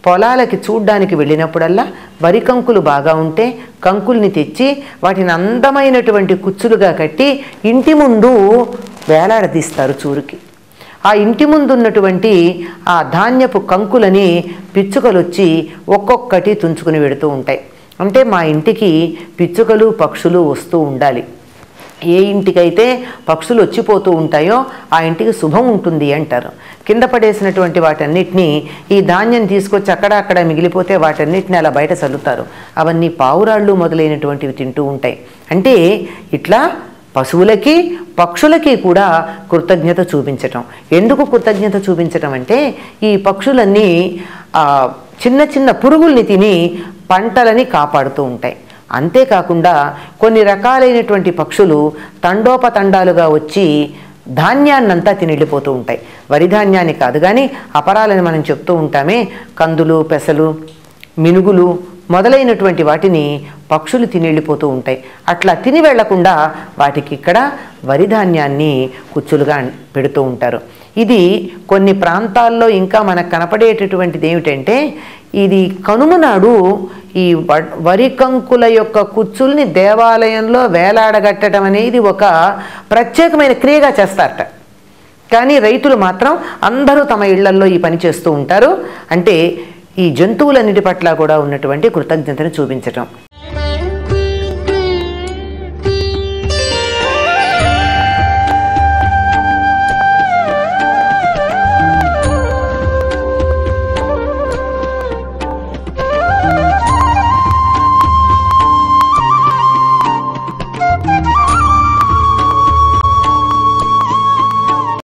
పొలాలకి చూడ్డానికి వెళ్ళినప్పుడల్లా వరి కంకులు బాగా ఉంటే కంకుల్ని తెచ్చి వాటిని అందమైనటువంటి కుచ్చులుగా కట్టి ఇంటి ముందు వేలాడదీస్తారు చూరుకి. ఆ ఇంటి ముందు ఉన్నటువంటి ఆ ధాన్యపు కంకులని పిచ్చుకలు వచ్చి ఒక్కొక్కటి తుంచుకుని వెడుతూ ఉంటాయి. అంటే మా ఇంటికి పిచ్చుకలు పక్షులు వస్తూ ఉండాలి. ఏ ఇంటికైతే పక్షులు వచ్చిపోతూ ఉంటాయో ఆ ఇంటికి శుభం ఉంటుంది అంటారు. కింద పడేసినటువంటి వాటన్నిటినీ ఈ ధాన్యం తీసుకొచ్చి అక్కడ మిగిలిపోతే వాటన్నిటిని అలా బయట చల్లుతారు. అవన్నీ పావురాళ్ళు మొదలైనటువంటివి తింటూ ఉంటాయి. అంటే ఇట్లా పశువులకి పక్షులకి కూడా కృతజ్ఞత చూపించటం. ఎందుకు కృతజ్ఞత చూపించటం అంటే ఈ పక్షులన్నీ చిన్న చిన్న పురుగుల్ని తిని పంటలని కాపాడుతూ ఉంటాయి. అంతేకాకుండా కొన్ని రకాలైనటువంటి పక్షులు తండోపతండాలుగా వచ్చి ధాన్యాన్నంతా తినిళ్ళిపోతూ ఉంటాయి. వరి ధాన్యాన్ని కాదు కానీ అపరాలని మనం చెప్తూ ఉంటామే, కందులు, పెసలు, మినుగులు మొదలైనటువంటి వాటిని పక్షులు తినిళ్ళిపోతూ ఉంటాయి. అట్లా తిని వెళ్లకుండా వాటికి ఇక్కడ వరి ధాన్యాన్ని కుచ్చులుగా పెడుతూ ఉంటారు. ఇది కొన్ని ప్రాంతాల్లో ఇంకా మనకు కనపడేటటువంటిది ఏమిటంటే, ఇది కనుమ నాడు ఈ వరి కంకుల యొక్క కుచ్చుల్ని దేవాలయంలో వేలాడగట్టడం అనేది ఒక ప్రత్యేకమైన క్రియగా చేస్తారట. కానీ రైతులు మాత్రం అందరూ తమ ఇళ్లల్లో ఈ పని చేస్తూ ఉంటారు. అంటే ఈ జంతువులన్నిటి పట్ల కూడా ఉన్నటువంటి కృతజ్ఞతను చూపించటం.